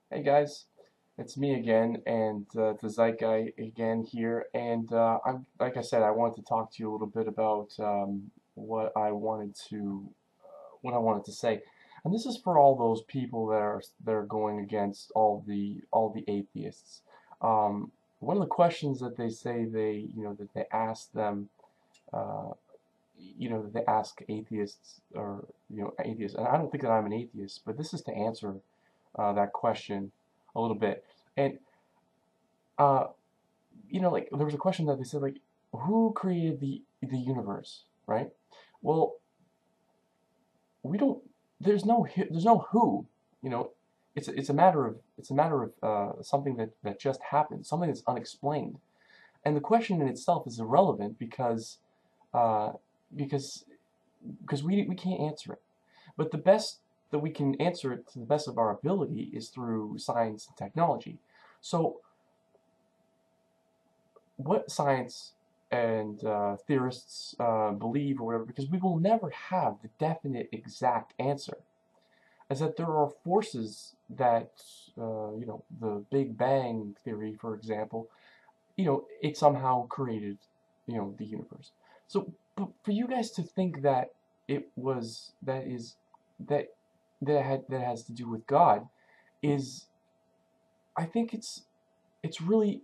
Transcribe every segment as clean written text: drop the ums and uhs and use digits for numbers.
Hey guys, it's me again, and the Zeit Guy again here. And I'm like I said, I wanted to talk to you a little bit about what I wanted to say, and this is for all those people that are going against all the atheists. One of the questions that they say that they ask them, uh, that they ask atheists or atheists, and I don't think that I'm an atheist, but this is to answer that question a little bit. And uh, like there was a question that they said like, who created the universe, right? Well, we don't. There's no who. You know, it's a matter of something that just happened, something that's unexplained, and the question in itself is irrelevant uh, because because we can't answer it. But the best that we can answer it to the best of our ability is through science and technology. So what science and theorists believe or whatever, because we will never have the definite exact answer, is that there are forces that, the Big Bang theory, for example, it somehow created, the universe. So, but for you guys to think that it was, that is, that, that has to do with God, is, I think it's really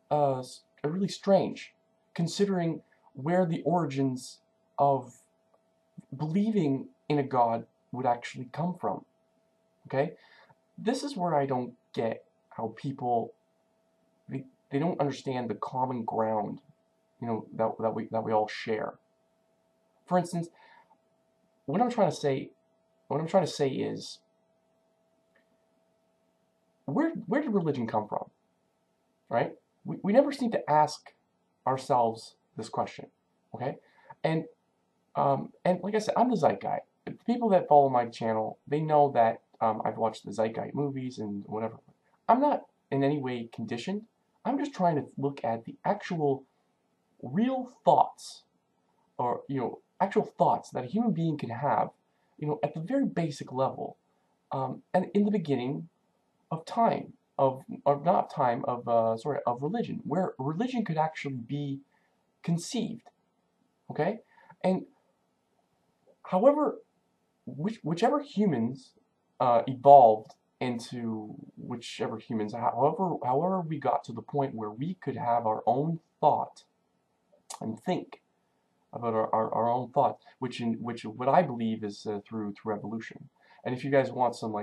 uh, really strange, considering where the origins of believing in a God would actually come from. Okay, this is where I don't get how people they don't understand the common ground, that we all share. For instance, what I'm trying to say, is, where did religion come from, right? We never seem to ask ourselves this question, okay? And and like I said, I'm the Zeit Guy. The people that follow my channel, they know that I've watched the Zeit Guy movies and whatever. I'm not in any way conditioned. I'm just trying to look at the actual real thoughts, or actual thoughts that a human being can have, at the very basic level, and in the beginning of time, of not time, of sorry, of religion, where religion could actually be conceived. Okay, and however, whichever humans evolved into whichever humans, however we got to the point where we could have our own thought and think about our own thought, which what I believe is through evolution. And if you guys want some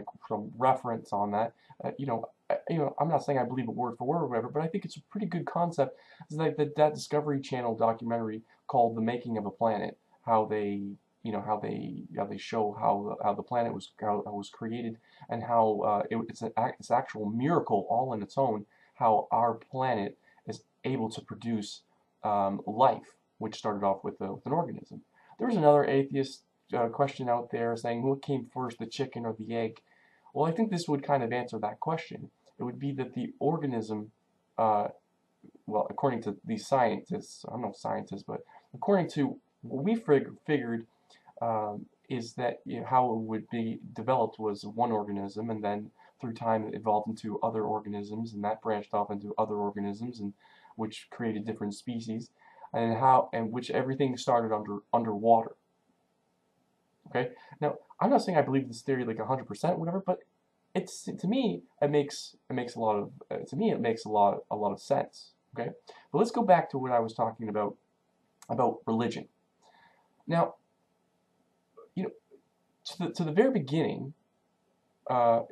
reference on that, I'm not saying I believe it word for word or whatever, but I think it's a pretty good concept. It's like that Discovery Channel documentary called "The Making of a Planet," how they show how the planet was created, and how it's an actual miracle all in its own, how our planet is able to produce life, which started off with an organism. There was another atheist question out there saying, what came first, the chicken or the egg? Well, I think this would kind of answer that question. It would be that the organism, uh, well, according to these scientists, I'm no scientist, but according to what we figured, is that how it would be developed was one organism, and then through time it evolved into other organisms, and that branched off into other organisms, and which created different species, and which everything started underwater. Okay, now I'm not saying I believe this theory like 100% whatever, but it's to me it makes a lot of to me it makes a lot of sense. Okay, but let's go back to what I was talking about religion. Now, you know, to the very beginning, uh,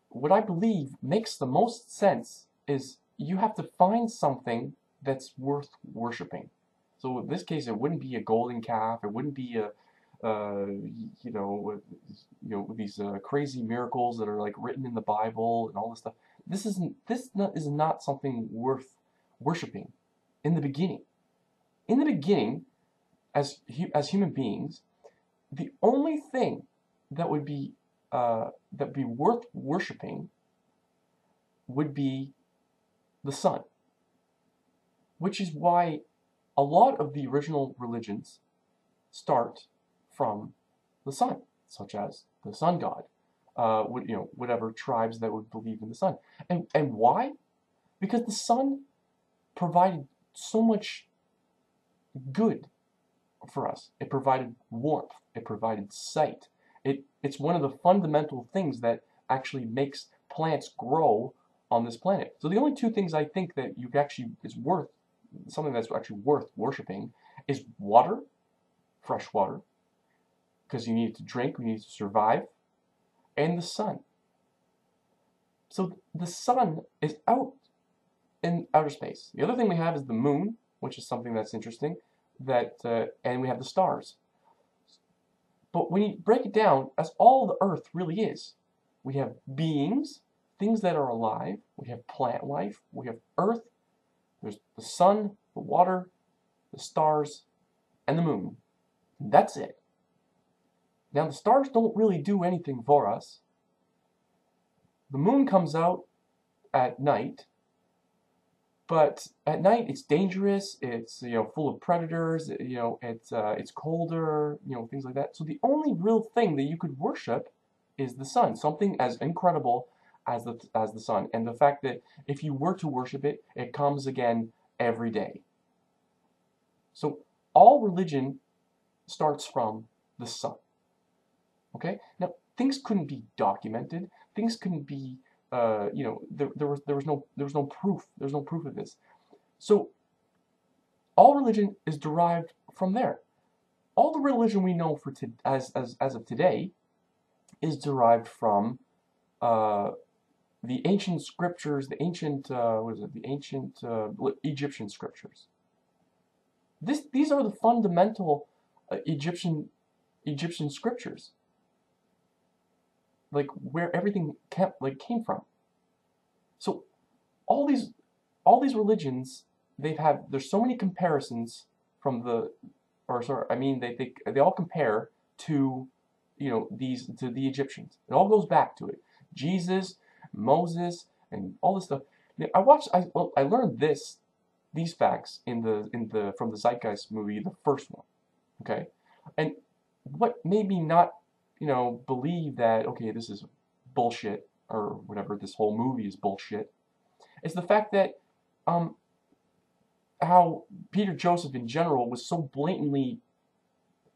what I believe makes the most sense is you have to find something that's worth worshiping. So in this case, it wouldn't be a golden calf. It wouldn't be these crazy miracles that are like written in the Bible and all this stuff. Is not something worth worshiping in the beginning. In the beginning, as human beings, the only thing that would be worth worshiping would be the sun, which is why a lot of the original religions start from the sun, such as the sun god. whatever tribes that would believe in the sun. And why? Because the sun provided so much good for us. It provided warmth. It provided sight. It's one of the fundamental things that actually makes plants grow on this planet. So the only two things I think that you actually is worth something that's actually worth worshiping is water, fresh water, because you need it to drink, we need it to survive, and the sun. So the sun is out in outer space. The other thing we have is the moon, which is something that's interesting, and we have the stars. But when you break it down, that's all the earth really is. We have beings, things that are alive, we have plant life, we have earth, there's the sun, the water, the stars, and the moon. That's it. Now the stars don't really do anything for us. The moon comes out at night, but at night it's dangerous. It's full of predators. It's colder. Things like that. So the only real thing that you could worship is the sun, something as incredible as the sun, and the fact that if you were to worship it, it comes again every day. So all religion starts from the sun. Okay. Now things couldn't be documented. Things couldn't be. There was no proof. There's no proof of this. So all religion is derived from there. All the religion we know as of today is derived from the ancient scriptures, the ancient Egyptian scriptures. These are the fundamental Egyptian scriptures, like where everything came from. So all these religions, there's so many comparisons from they all compare to the Egyptians. It all goes back to it. Jesus, Moses, and all this stuff. I learned these facts from the Zeitgeist movie, the first one. Okay? And what made me not believe that, okay, this is bullshit, or whatever, this whole movie is bullshit, is the fact that how Peter Joseph in general was so blatantly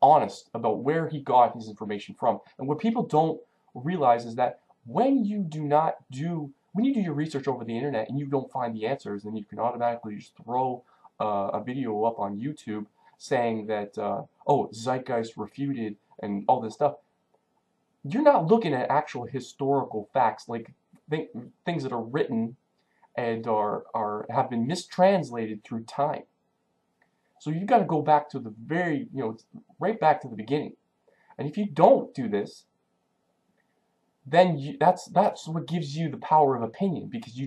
honest about where he got his information from. And what people don't realize is that when you do your research over the internet and you don't find the answers, then you can automatically just throw a video up on YouTube saying that, Zeitgeist refuted and all this stuff. You're not looking at actual historical facts, like things that are written and have been mistranslated through time. So you've got to go back to the right back to the beginning. And if you don't do this, then that's what gives you the power of opinion, because you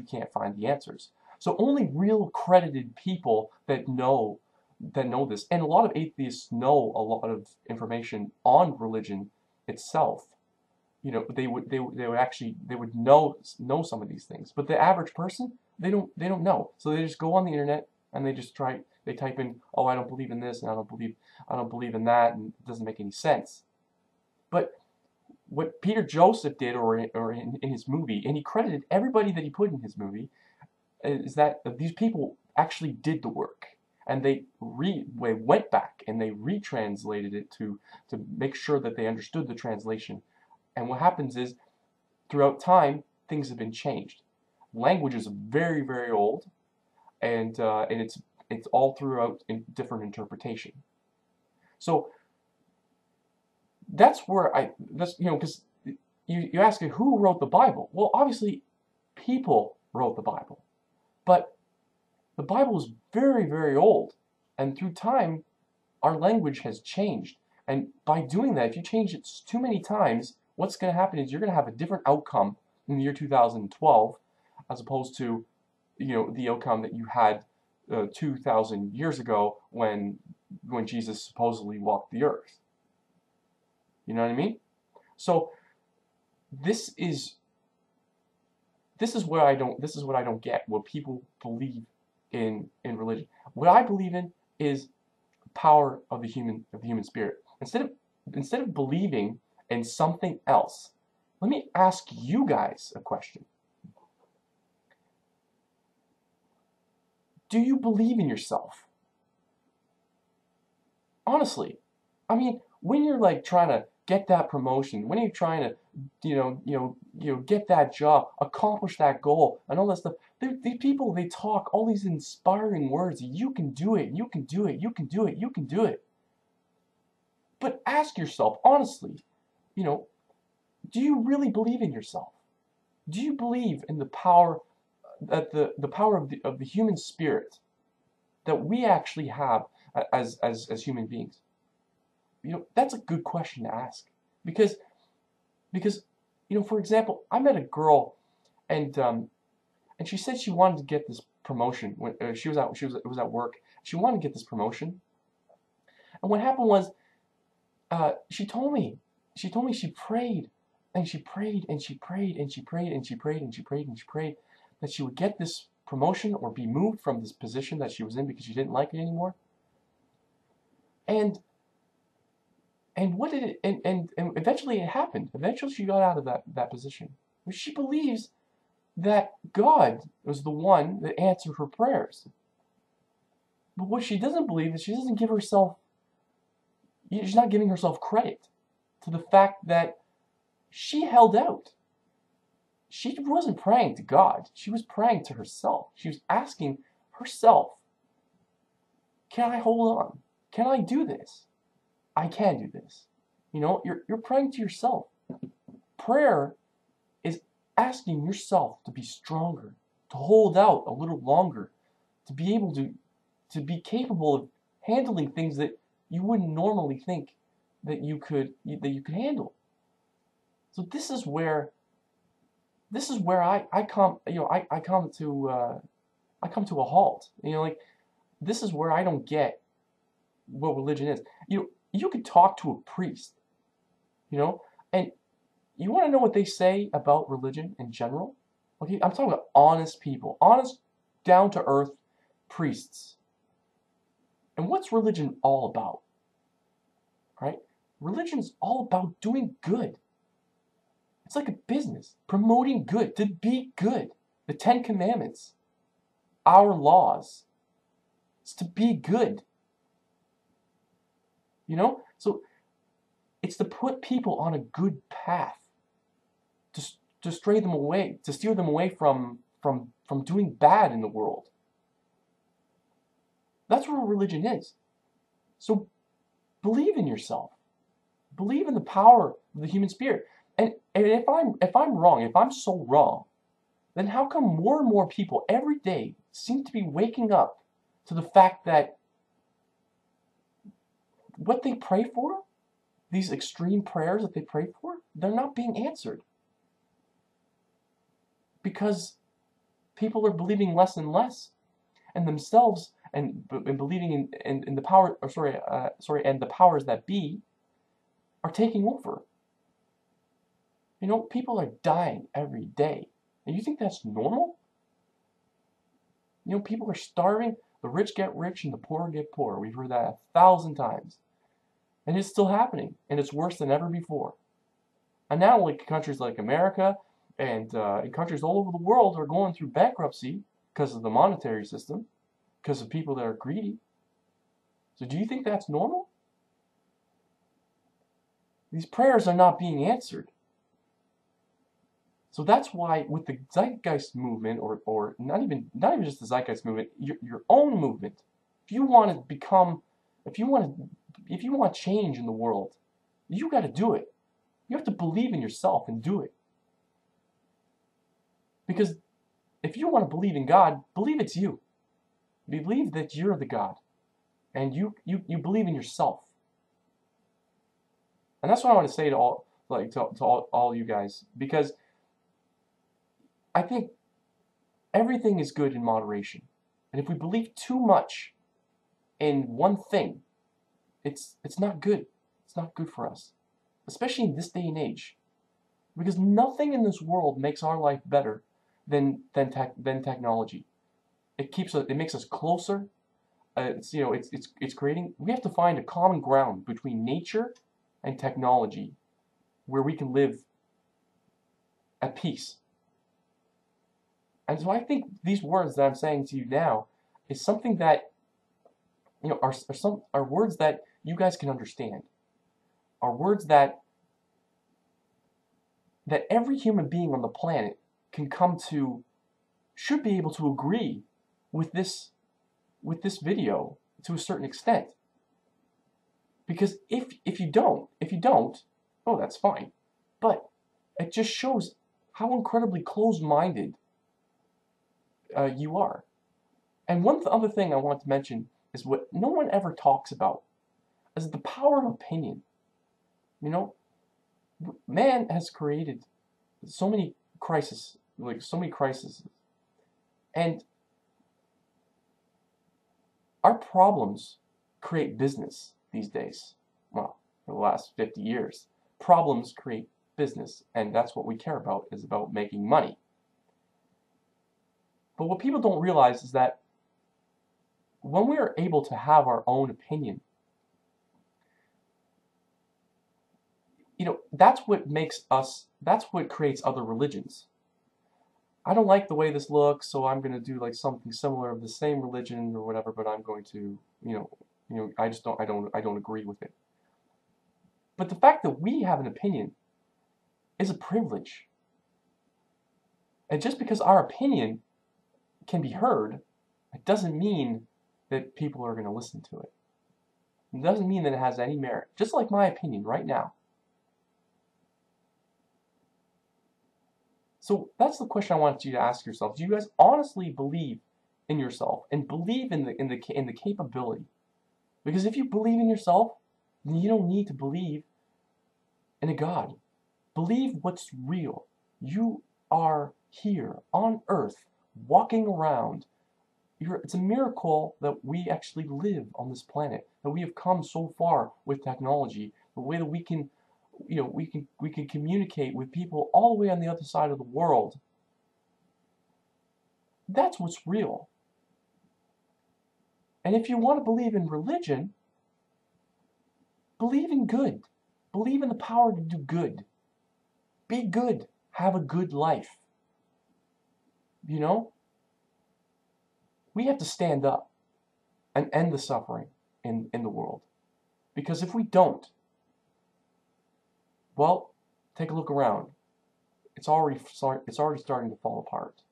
can't find the answers. So only real accredited people that know this, and a lot of atheists know a lot of information on religion itself. They would know some of these things, but the average person, they don't know. So they just go on the internet and they type in, oh, I don't believe in this, and I don't believe in that, and it doesn't make any sense. But what Peter Joseph did, or in his movie, and he credited everybody that he put in his movie, is that these people actually did the work, and they went back and they retranslated it to make sure that they understood the translation. And what happens is, throughout time, things have been changed. Language is very, very old, and it's all throughout in different interpretation. So that's where because you ask me who wrote the Bible. Well, obviously, people wrote the Bible, but the Bible is very, very old, and through time, our language has changed. And by doing that, if you change it too many times, what's going to happen is you're going to have a different outcome in the year 2012 as opposed to the outcome that you had 2,000 years ago when Jesus supposedly walked the earth. You know what I mean? So this is what I don't get, what people believe in religion. What I believe in is the power of the human spirit. Instead of believing in something else, let me ask you guys a question. Do you believe in yourself? Honestly, I mean, when you're like trying to get that promotion, when you're trying to, get that job, accomplish that goal, and all that stuff, these people, they talk all these inspiring words. You can do it. You can do it. You can do it. You can do it. But ask yourself, honestly, do you really believe in yourself? Do you believe in the power, that the power of the human spirit that we actually have as human beings? That's a good question to ask, because for example, I met a girl, and she said she wanted to get this promotion when it was at work. She wanted to get this promotion, and what happened was, she told me she prayed and she prayed and she prayed and she prayed and she prayed and she prayed and she prayed that she would get this promotion or be moved from this position that she was in because she didn't like it anymore. And what did it, and eventually it happened. Eventually she got out of that position. She believes that God was the one that answered her prayers. But what she doesn't believe is she's not giving herself credit to the fact that she held out. She wasn't praying to God. She was praying to herself. She was asking herself, can I hold on? Can I do this? I can do this. You're praying to yourself. Prayer is asking yourself to be stronger, to hold out a little longer, to be able to be capable of handling things that you wouldn't normally think that you could handle. So this is where I come to a halt. This is where I don't get what religion is. You could talk to a priest, and you want to know what they say about religion in general? Okay, I'm talking about honest people, honest, down-to-earth priests. And what's religion all about? Right? Religion is all about doing good. It's like a business, promoting good, to be good. The 10 Commandments, our laws, it's to be good. So it's to put people on a good path, to stray them away, to steer them away from doing bad in the world. That's what religion is. So believe in yourself. Believe in the power of the human spirit. And if I'm wrong, if I'm so wrong, then how come more and more people every day seem to be waking up to the fact that what they pray for, these extreme prayers that they pray for, they're not being answered? Because people are believing less and less in themselves, and believing in the power, and the powers that be are taking over. People are dying every day. And you think that's normal? People are starving. The rich get rich and the poor get poor. We've heard that 1,000 times. And it's still happening. And it's worse than ever before. And now, countries like America and countries all over the world are going through bankruptcy because of the monetary system, because of people that are greedy. So do you think that's normal? These prayers are not being answered. So that's why with the Zeitgeist movement, or not even just the Zeitgeist movement, your own movement, if you want change in the world, you got to do it. You have to believe in yourself and do it. Because if you want to believe in God, believe it's you. Believe that you're the God, and you believe in yourself. And that's what I want to say to all you guys, because I think everything is good in moderation. And if we believe too much in one thing, it's not good. It's not good for us, especially in this day and age, because nothing in this world makes our life better than technology. It makes us closer. It's creating. We have to find a common ground between nature and technology, where we can live at peace. And so I think these words that I'm saying to you now is something that, are words that you guys can understand. Are words that every human being on the planet should be able to agree with this video to a certain extent. Because if you don't, oh, that's fine. But it just shows how incredibly closed-minded you are. And one other thing I want to mention is what no one ever talks about, is the power of opinion. Man has created so many crises, and our problems create business these days. Well, for the last 50 years, problems create business, and that's what we care about, is about making money. But what people don't realize is that when we are able to have our own opinion, that's what creates other religions. I don't like the way this looks, so I'm going to do like something similar of the same religion or whatever, but I'm going to, I don't agree with it. But the fact that we have an opinion is a privilege. And just because our opinion can be heard, it doesn't mean that people are going to listen to it. It doesn't mean that it has any merit. Just like my opinion right now. So that's the question I want you to ask yourself. Do you guys honestly believe in yourself and believe in the capability? Because if you believe in yourself, then you don't need to believe in a God. Believe what's real. You are here on earth, walking around. It's a miracle that we actually live on this planet, that we have come so far with technology, the way that we can communicate with people all the way on the other side of the world. That's what's real. And if you want to believe in religion, believe in good. Believe in the power to do good. Be good. Have a good life. We have to stand up and end the suffering in the world. Because if we don't, well, take a look around. It's already starting to fall apart.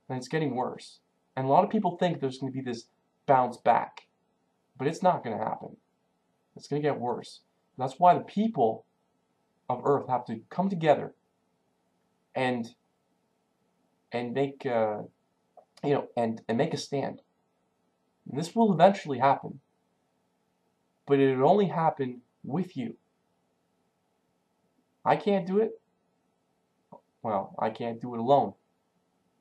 And it's getting worse. And a lot of people think there's going to be this bounce back. But it's not going to happen. It's going to get worse. That's why the people of Earth have to come together and make and make a stand. And this will eventually happen. But it'll only happen with you. I can't do it. Well, I can't do it alone.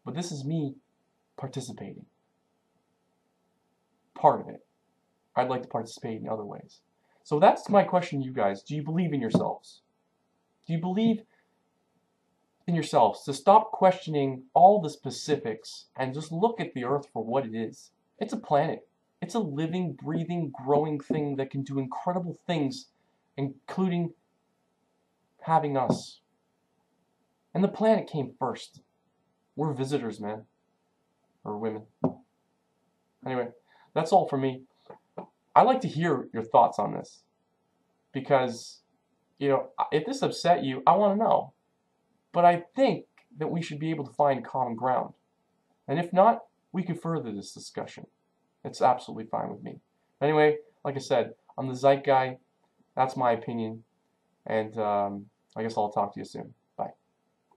But this is me participating. Part of it. I'd like to participate in other ways. So that's my question to you guys. Do you believe in yourselves? Do you believe in yourselves to stop questioning all the specifics and just look at the Earth for what it is? It's a planet. It's a living, breathing, growing thing that can do incredible things, including having us. And the planet came first. We're visitors, man. Or women. Anyway, that's all for me. I'd like to hear your thoughts on this. Because, if this upset you, I want to know. But I think that we should be able to find common ground. And if not, we can further this discussion. It's absolutely fine with me. Anyway, like I said, I'm the Zeit Guy. That's my opinion. And I guess I'll talk to you soon.